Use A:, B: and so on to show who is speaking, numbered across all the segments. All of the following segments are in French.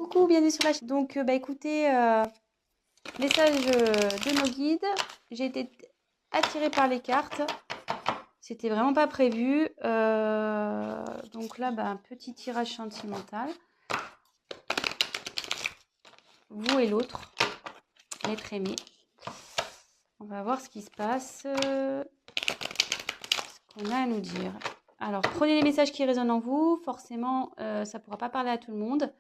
A: Coucou, bienvenue sur la chaîne. Donc, écoutez, message de nos guides. J'ai été attirée par les cartes. C'était vraiment pas prévu. Donc là, un petit tirage sentimental. Vous et l'autre, l'être aimé. On va voir ce qui se passe. Ce qu'on a à nous dire. Alors, prenez les messages qui résonnent en vous. Forcément, ça ne pourra pas parler à tout le monde.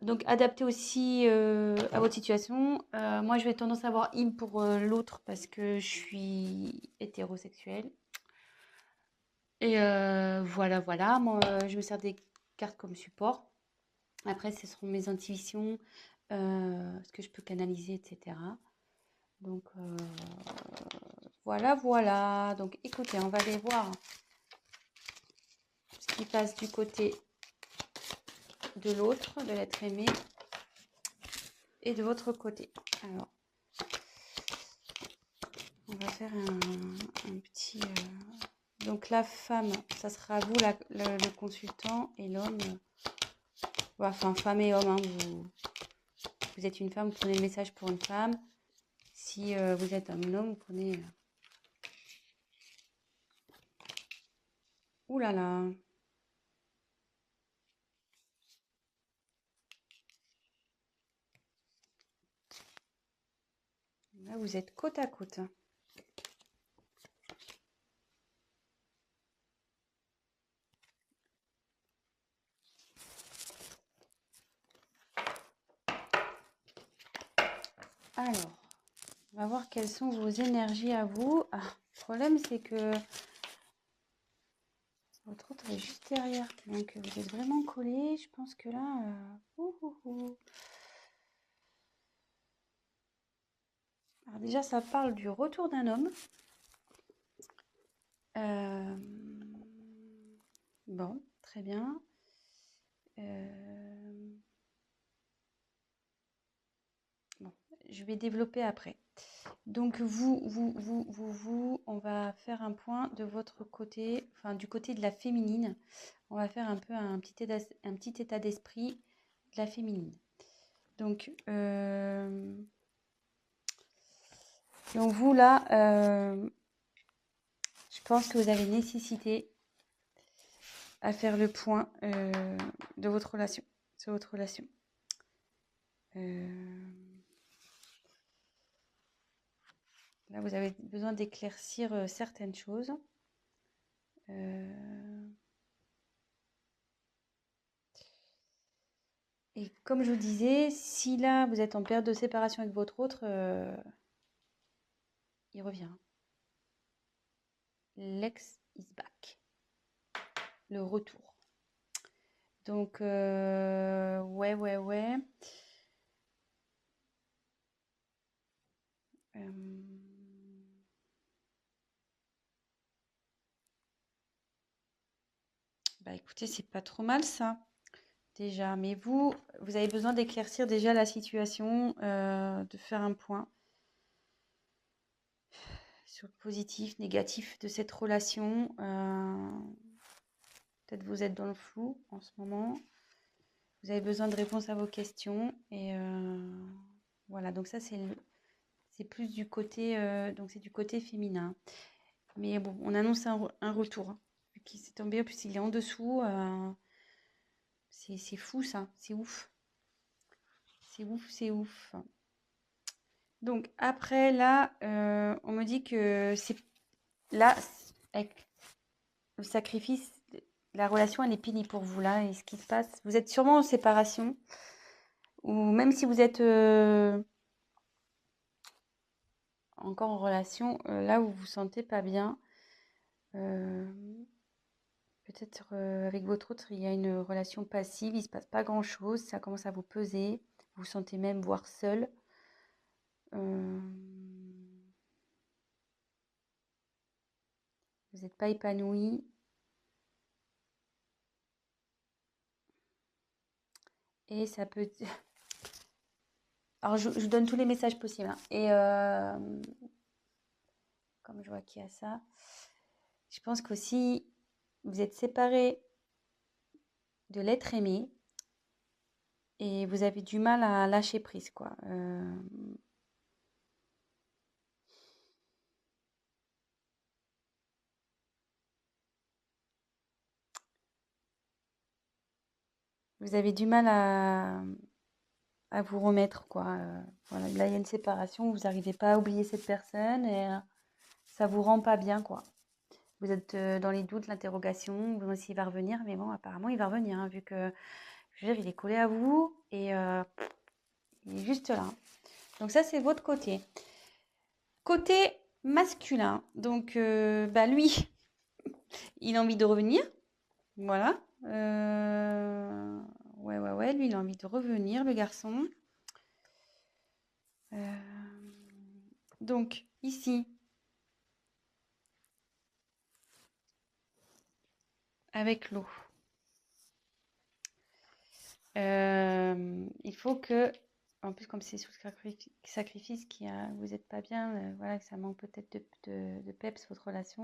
A: Donc, adaptez aussi à votre situation. Moi, je vais tendance à avoir in pour l'autre parce que je suis hétérosexuelle. Et voilà, voilà. Moi, je me sers des cartes comme support. Après, ce seront mes intuitions, ce que je peux canaliser, etc. Donc, voilà, voilà. Donc, écoutez, on va aller voir ce qui passe du côté de l'autre, de l'être aimé, et de votre côté. Alors, on va faire un petit... Donc la femme, ça sera vous le consultant, et l'homme, enfin femme et homme, hein, vous êtes une femme, vous prenez le message pour une femme. Si vous êtes un homme, vous prenez... Ouh là là. Là, vous êtes côte à côte. Alors, on va voir quelles sont vos énergies à vous. Ah, le problème, c'est que votre autre est juste derrière. Donc, vous êtes vraiment collés. Je pense que là... Alors déjà, ça parle du retour d'un homme. Bon, très bien. Bon, je vais développer après. Donc vous, on va faire un point de votre côté, enfin du côté de la féminine. On va faire un peu un petit état d'esprit de la féminine. Donc vous là, je pense que vous avez nécessité à faire le point de votre relation, sur votre relation. Là, vous avez besoin d'éclaircir certaines choses. Et comme je vous disais, si là, vous êtes en période de séparation avec votre autre, il revient. L'ex is back. Le retour. Donc, ouais. Écoutez, c'est pas trop mal ça, déjà. Mais vous avez besoin d'éclaircir déjà la situation, de faire un point sur le positif, négatif de cette relation. Peut-être vous êtes dans le flou en ce moment. Vous avez besoin de réponses à vos questions. Et voilà, donc ça, c'est plus du côté, donc c'est du côté féminin. Mais bon, on annonce un retour. Hein, vu qu'il s'est tombé, en plus il est en dessous. C'est fou ça, c'est ouf. C'est ouf. Donc après, là, on me dit que c'est... Là, avec le sacrifice, la relation, elle est finie pour vous, là. Et ce qui se passe, vous êtes sûrement en séparation. Ou même si vous êtes encore en relation, là où vous vous sentez pas bien. Peut-être avec votre autre, il y a une relation passive, il ne se passe pas grand-chose, ça commence à vous peser, vous vous sentez même voire seul. Vous n'êtes pas épanoui. Et ça peut... Alors, je vous donne tous les messages possibles. Hein. Et comme je vois qu'il y a ça, je pense qu'aussi, vous êtes séparés de l'être aimé. et vous avez du mal à lâcher prise, quoi. Vous avez du mal à vous remettre, quoi. Voilà, là, il y a une séparation, vous n'arrivez pas à oublier cette personne et ça vous rend pas bien, quoi. Vous êtes dans les doutes, l'interrogation, vous savez s'il va revenir, mais bon, apparemment, il va revenir, hein, vu que, je veux dire, il est collé à vous et il est juste là. Donc ça, c'est votre côté. Côté masculin, donc bah lui, il a envie de revenir, voilà. Ouais, lui, il a envie de revenir, le garçon. Donc, ici, avec l'eau, il faut que, en plus, comme c'est sous sacrifice, vous n'êtes pas bien, voilà, que ça manque peut-être de peps, votre relation,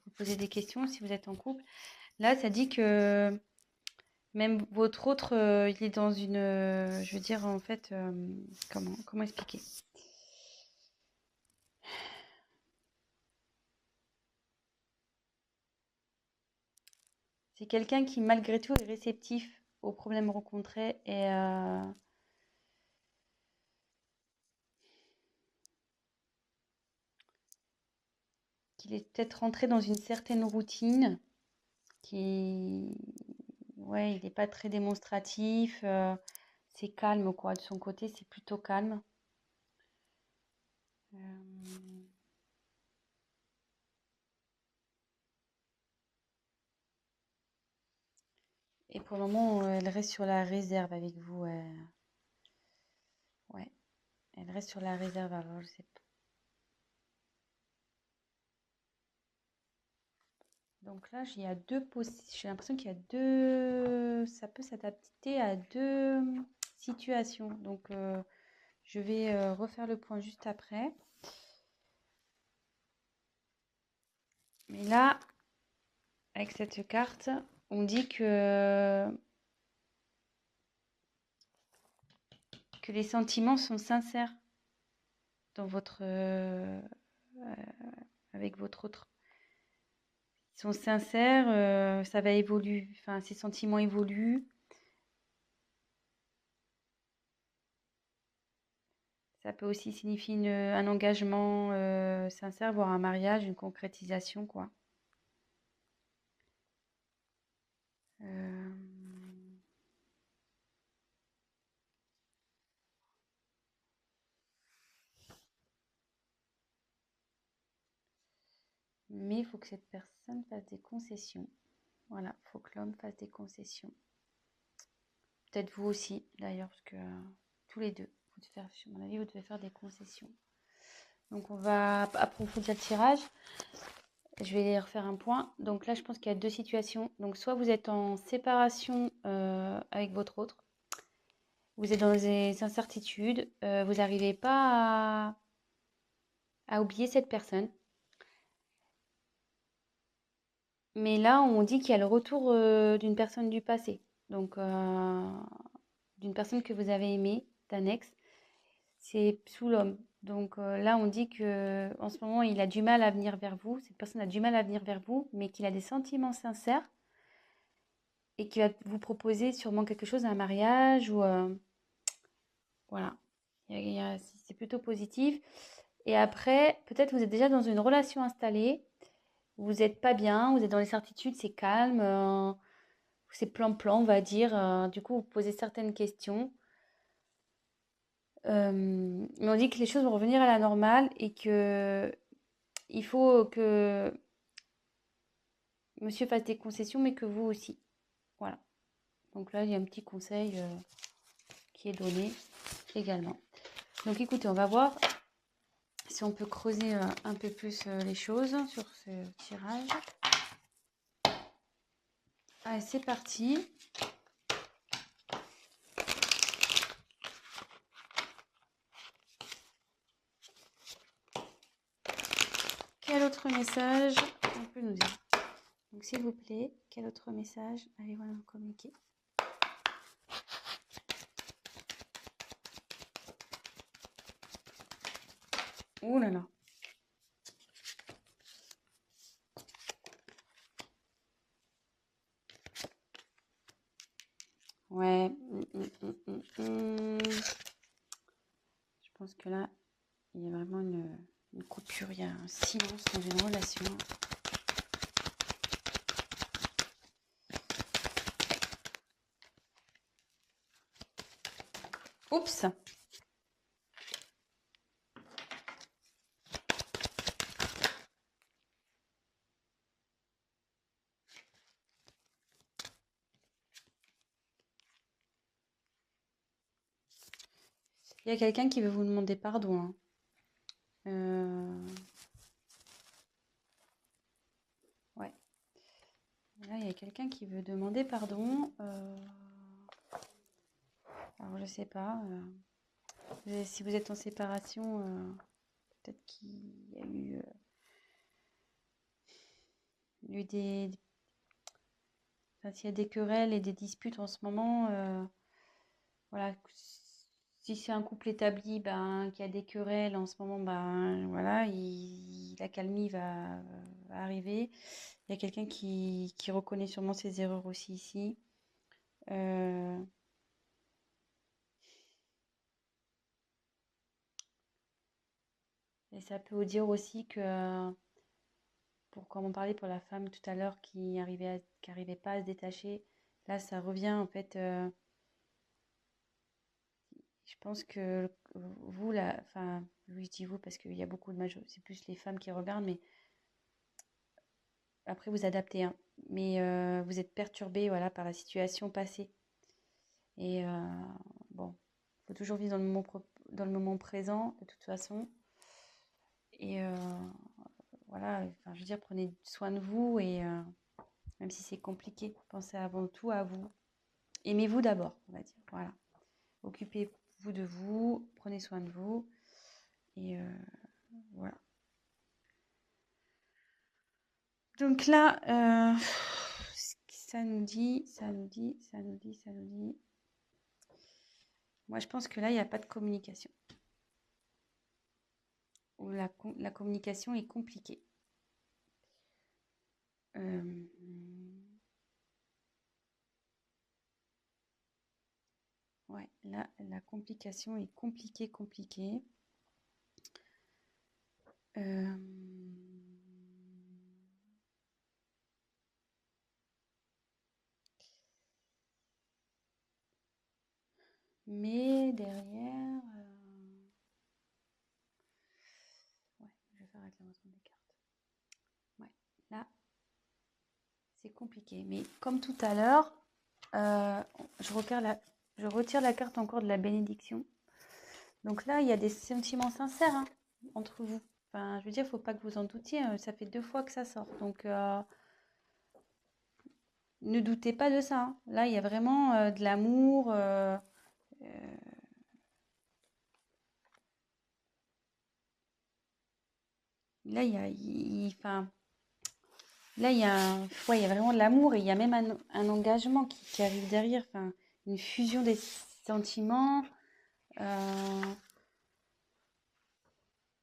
A: vous posez des questions si vous êtes en couple. Là, ça dit que même votre autre, il est dans une, je veux dire, en fait, comment expliquer? C'est quelqu'un qui, malgré tout, est réceptif aux problèmes rencontrés et qu'il est peut-être rentré dans une certaine routine, qui, ouais, il n'est pas très démonstratif, c'est calme, quoi. De son côté, c'est plutôt calme. Euh, Et pour le moment, elle reste sur la réserve avec vous. Ouais, elle reste sur la réserve. Alors, je sais pas. Donc là, il y a j'ai l'impression qu'il y a deux. Ça peut s'adapter à deux situations. Donc, je vais refaire le point juste après. Mais là, avec cette carte, on dit que les sentiments sont sincères dans avec votre autre. Ils sont sincères, ça va évoluer, enfin, ces sentiments évoluent. Ça peut aussi signifier un engagement sincère, voire un mariage, une concrétisation, quoi. Euh, Mais il faut que cette personne fasse des concessions. Voilà, il faut que l'homme fasse des concessions. Peut-être vous aussi, d'ailleurs, parce que tous les deux, à mon avis, vous devez faire des concessions. Donc, on va approfondir le tirage. Je vais refaire un point. Donc là, je pense qu'il y a deux situations. Donc, soit vous êtes en séparation avec votre autre, vous êtes dans des incertitudes, vous n'arrivez pas à oublier cette personne. Mais là, on dit qu'il y a le retour d'une personne du passé. Donc, d'une personne que vous avez aimée, d'un ex. C'est sous l'homme. Donc là, on dit que en ce moment, il a du mal à venir vers vous. Cette personne a du mal à venir vers vous, mais qu'il a des sentiments sincères et qu'il va vous proposer sûrement quelque chose, un mariage ou voilà. C'est plutôt positif. Et après, peut-être vous êtes déjà dans une relation installée. Vous n'êtes pas bien, vous êtes dans les certitudes, c'est calme, c'est plan-plan, on va dire. Du coup, vous posez certaines questions. Mais on dit que les choses vont revenir à la normale et que il faut que monsieur fasse des concessions, mais que vous aussi. Voilà. Donc là, il y a un petit conseil qui est donné également. Donc écoutez, on va voir si on peut creuser un peu plus les choses sur ce tirage. Allez, c'est parti. Quel autre message on peut nous dire? Donc s'il vous plaît, quel autre message allez-vous nous communiquer? Ouh là là. Ouais. Je pense que là, il y a vraiment une coupure, il y a un silence dans une relation. Oups! Il y a quelqu'un qui veut vous demander pardon, hein. Ouais. Là, il y a quelqu'un qui veut demander pardon. Alors, je sais pas. Si vous êtes en séparation, peut-être qu'il y a eu enfin, s'il y a des querelles et des disputes en ce moment, voilà. Si c'est un couple établi, ben, qui a des querelles en ce moment, ben, voilà, l'accalmie va arriver. Il y a quelqu'un qui reconnaît sûrement ses erreurs aussi ici. Euh, et ça peut vous dire aussi que, comme on parlait pour la femme tout à l'heure qui arrivait pas à se détacher, là, ça revient en fait. Je pense que vous, là, enfin, je dis vous parce qu'il y a beaucoup de c'est plus les femmes qui regardent, mais après vous adaptez, hein. Mais vous êtes perturbé, voilà, par la situation passée. Et bon, il faut toujours vivre dans le moment présent, de toute façon. Et voilà, enfin, je veux dire, prenez soin de vous et même si c'est compliqué, pensez avant tout à vous. Aimez-vous d'abord, on va dire. Voilà. Occupez-vous de vous, prenez soin de vous. Et voilà. Donc là, ça nous dit. Moi, je pense que là, il n'y a pas de communication. Ou la communication est compliquée. Ouais, là, la complication est compliquée. Mais derrière, ouais, je vais faire avec l'avancement des cartes. Ouais, là, c'est compliqué. Mais comme tout à l'heure, je retire la carte encore de la bénédiction. Donc là, il y a des sentiments sincères, hein, entre vous. Enfin, je veux dire, il ne faut pas que vous en doutiez. Ça fait 2 fois que ça sort. Donc, ne doutez pas de ça, hein. Là, il y a vraiment de l'amour. Là, enfin, là, ouais, il y a vraiment de l'amour et il y a même un engagement qui arrive derrière. Enfin, une fusion des sentiments.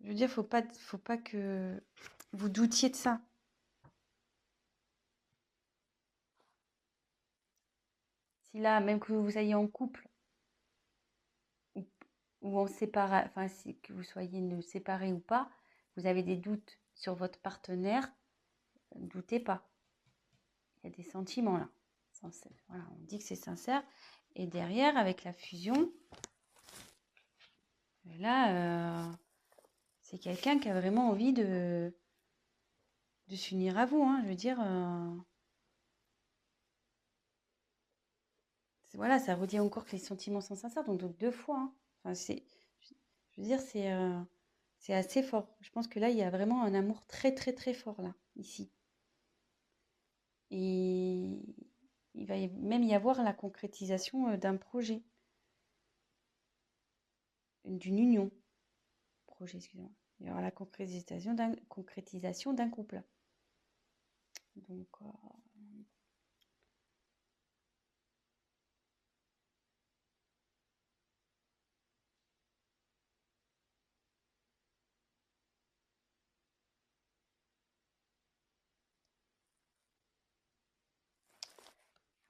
A: Je veux dire, faut pas que vous doutiez de ça. Si là, même que vous soyez en couple ou, ou en séparation, enfin, que vous soyez séparés ou pas, vous avez des doutes sur votre partenaire, ne doutez pas. Il y a des sentiments là. Voilà, on dit que c'est sincère. Et derrière, avec la fusion, là, c'est quelqu'un qui a vraiment envie de s'unir à vous, hein. Je veux dire, voilà, ça redit encore que les sentiments sont sincères, donc 2 fois, hein. Enfin, je veux dire, c'est assez fort. Je pense que là, il y a vraiment un amour très, très, très fort, là, ici. Et il va même y avoir la concrétisation d'un projet, d'une union. Projet, excusez-moi. Il y aura la concrétisation d'un couple. Donc,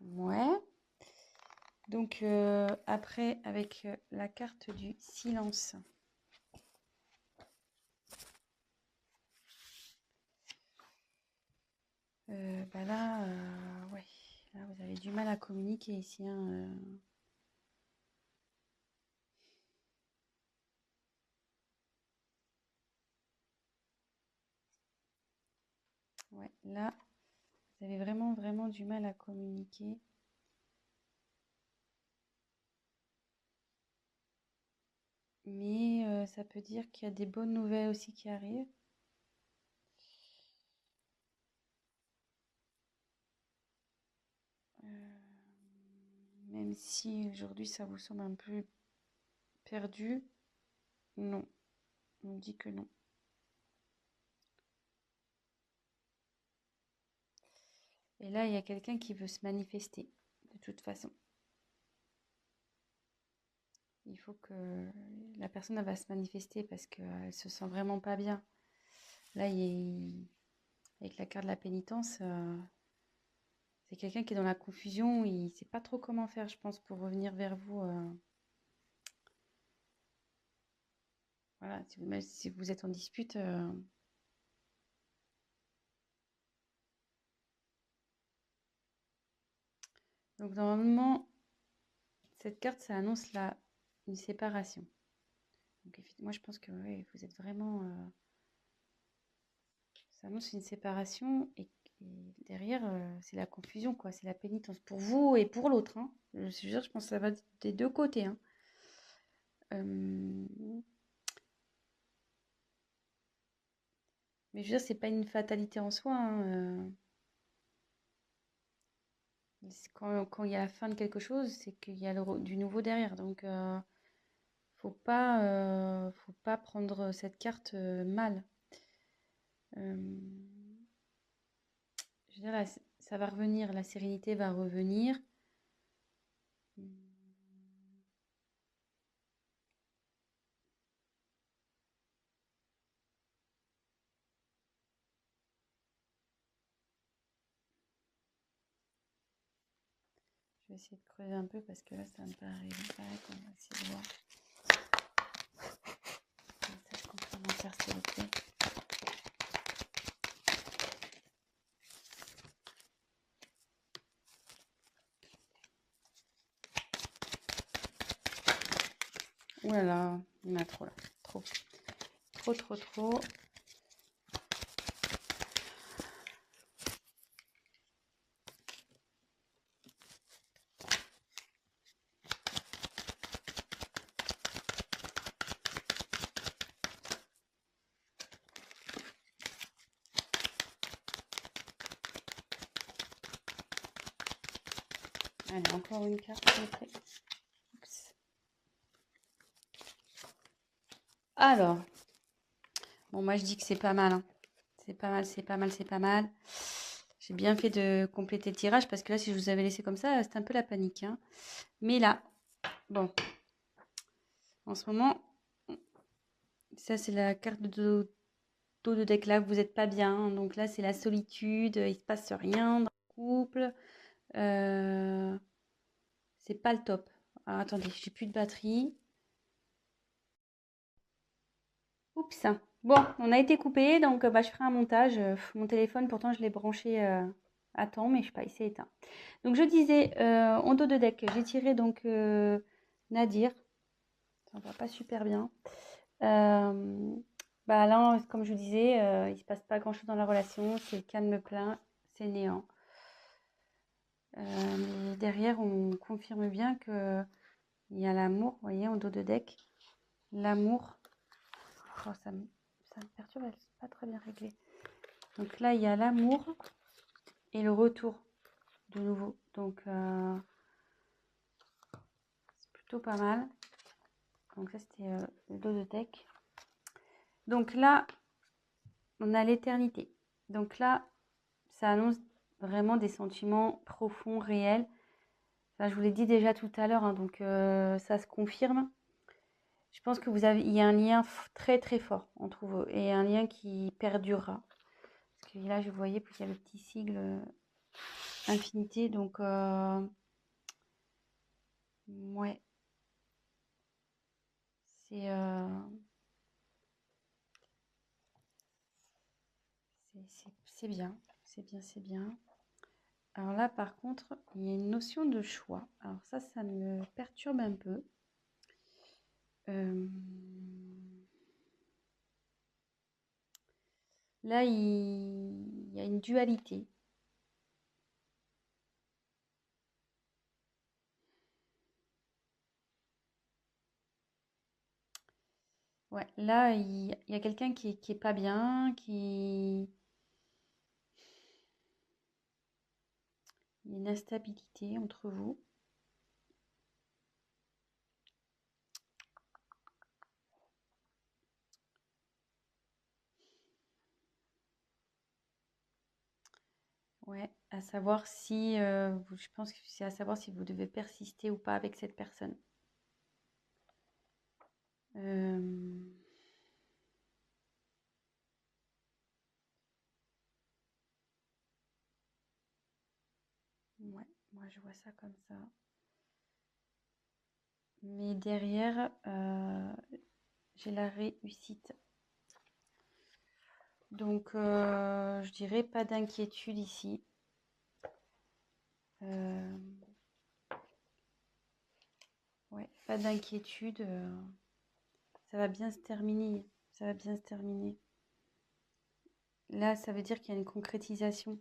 A: Ouais. Donc, après, avec la carte du silence. Bah là, ouais. Là, vous avez du mal à communiquer ici, hein, Ouais, là, vous avez vraiment, vraiment du mal à communiquer. Mais ça peut dire qu'il y a des bonnes nouvelles aussi qui arrivent. Même si aujourd'hui ça vous semble un peu perdu, non, on dit que non. Et là, il y a quelqu'un qui veut se manifester, de toute façon. Il faut que la personne elle va se manifester parce qu'elle se sent vraiment pas bien. Là, avec la carte de la pénitence, c'est quelqu'un qui est dans la confusion, il ne sait pas trop comment faire, je pense, pour revenir vers vous. Voilà, même si vous êtes en dispute. Donc normalement, cette carte, ça annonce une séparation. Donc moi, je pense que ouais, vous êtes vraiment... ça annonce une séparation et derrière, c'est la confusion, quoi. C'est la pénitence pour vous et pour l'autre, hein. Je pense que ça va des deux côtés, hein. Mais je veux dire, c'est pas une fatalité en soi, hein. Quand il y a la fin de quelque chose, c'est qu'il y a du nouveau derrière. Donc, faut pas prendre cette carte mal. Euh, je veux dire, ça va revenir, la sérénité va revenir. Je vais essayer de creuser un peu parce que là, ça me paraît pas. On va essayer de voir. Message complémentaire, s'il vous plaît. Ouh là là, il y en a trop là. Trop. Trop, trop, trop. Allez, encore une carte, s'il vous plaît. Oups. Alors, bon, moi je dis que c'est pas mal, hein. C'est pas mal, c'est pas mal, c'est pas mal. J'ai bien fait de compléter le tirage parce que là, si je vous avais laissé comme ça, c'était un peu la panique, hein. Mais là, bon, en ce moment, ça c'est la carte de dos de deck là, vous n'êtes pas bien, hein. Donc là, c'est la solitude, il se passe rien dans le couple. C'est pas le top. Alors, attendez, j'ai plus de batterie. Oups. Bon, on a été coupé, donc bah, je ferai un montage. Mon téléphone, pourtant, je l'ai branché à temps, mais je sais pas, il s'est éteint. Donc, je disais, en dos de deck, j'ai tiré donc Nadir. Ça va pas super bien. Bah là, comme je vous disais, il se passe pas grand-chose dans la relation. C'est calme plein, c'est néant. Mais derrière, on confirme bien que il y a l'amour, vous voyez, en dos de deck. L'amour. Oh, ça me perturbe, c'est pas très bien réglé. Donc là, il y a l'amour et le retour de nouveau. Donc, c'est plutôt pas mal. Donc ça, c'était le dos de deck. Donc là, on a l'éternité. Donc là, ça annonce vraiment des sentiments profonds, réels. Ça, je vous l'ai dit déjà tout à l'heure, hein, donc ça se confirme. Je pense que il y a un lien très très fort entre vous et un lien qui perdurera. Parce que là, je voyais, puis il y a le petit sigle infinité. Donc, ouais, c'est c'est bien. C'est bien, c'est bien. Alors là, par contre, il y a une notion de choix. Alors ça me perturbe un peu. Là, il y a une dualité. Ouais, là, il y a quelqu'un qui est pas bien, il y a une instabilité entre vous. Ouais, à savoir si, je pense que c'est à savoir si vous devez persister ou pas avec cette personne. Euh, ouais, moi je vois ça comme ça. Mais derrière, j'ai la réussite. Donc, je dirais pas d'inquiétude ici. Ouais, pas d'inquiétude. Ça va bien se terminer. Ça va bien se terminer. Là, ça veut dire qu'il y a une concrétisation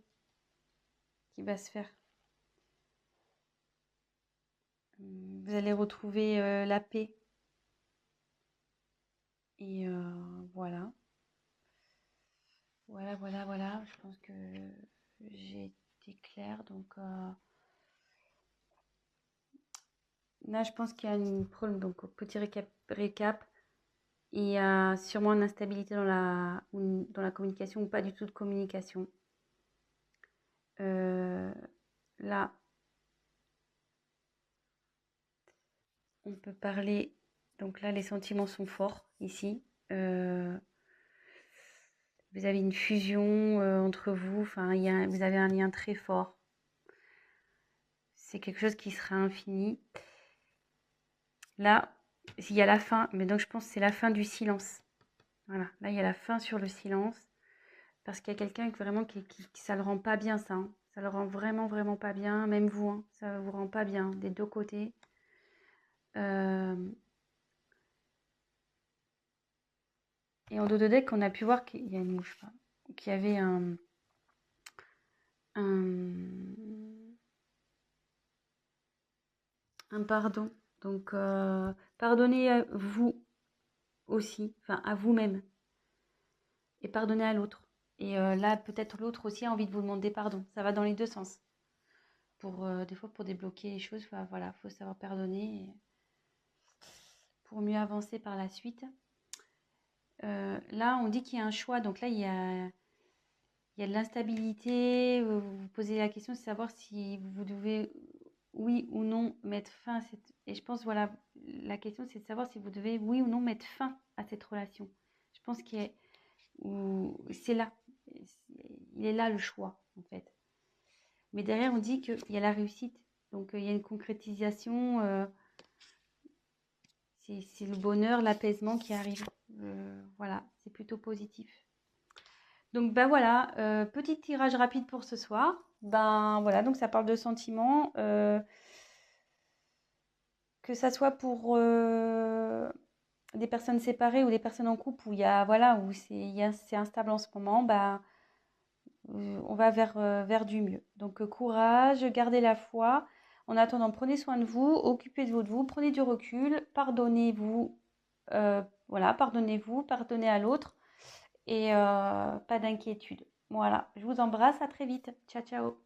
A: qui va se faire. Vous allez retrouver la paix. Et voilà. Voilà. Je pense que j'ai été claire. Donc là, je pense qu'il y a une problème. Donc, petit récap. Il y a sûrement une instabilité dans la communication ou pas du tout de communication. Là, on peut parler. Donc là, les sentiments sont forts ici. Vous avez une fusion entre vous. Enfin, vous avez un lien très fort. C'est quelque chose qui sera infini. Là, il y a la fin. Mais donc, je pense que c'est la fin du silence. Voilà. Là, il y a la fin sur le silence. Parce qu'il y a quelqu'un vraiment qui ça le rend pas bien, ça. Hein. Ça le rend vraiment pas bien. Même vous, hein, ça vous rend pas bien des deux côtés. Et en dos de deck, on a pu voir qu'il y a une mouche, qu'il y avait un pardon. Donc, pardonnez à vous aussi, enfin à vous-même, et pardonnez à l'autre. Et là, peut-être l'autre aussi a envie de vous demander pardon. Ça va dans les deux sens. Pour des fois, pour débloquer les choses, voilà, faut savoir pardonner pour mieux avancer par la suite. Là, on dit qu'il y a un choix. Donc là, il y a de l'instabilité. Vous vous posez la question de savoir si vous devez, oui ou non, mettre fin à cette... Et je pense, voilà, la question, c'est de savoir si vous devez, oui ou non, mettre fin à cette relation. Je pense c'est là. Il est là le choix, en fait. Mais derrière, on dit qu'il y a la réussite. Donc, il y a une concrétisation. C'est le bonheur, l'apaisement qui arrive. Voilà, c'est plutôt positif. Donc ben voilà, petit tirage rapide pour ce soir. Ben voilà, donc ça parle de sentiments. Que ça soit pour des personnes séparées ou des personnes en couple où il y a voilà où c'est instable en ce moment, ben on va vers du mieux. Donc courage, gardez la foi. En attendant, prenez soin de vous, occupez-vous de vous, prenez du recul, pardonnez-vous, voilà, pardonnez-vous, pardonnez à l'autre et pas d'inquiétude. Voilà, je vous embrasse, à très vite. Ciao, ciao.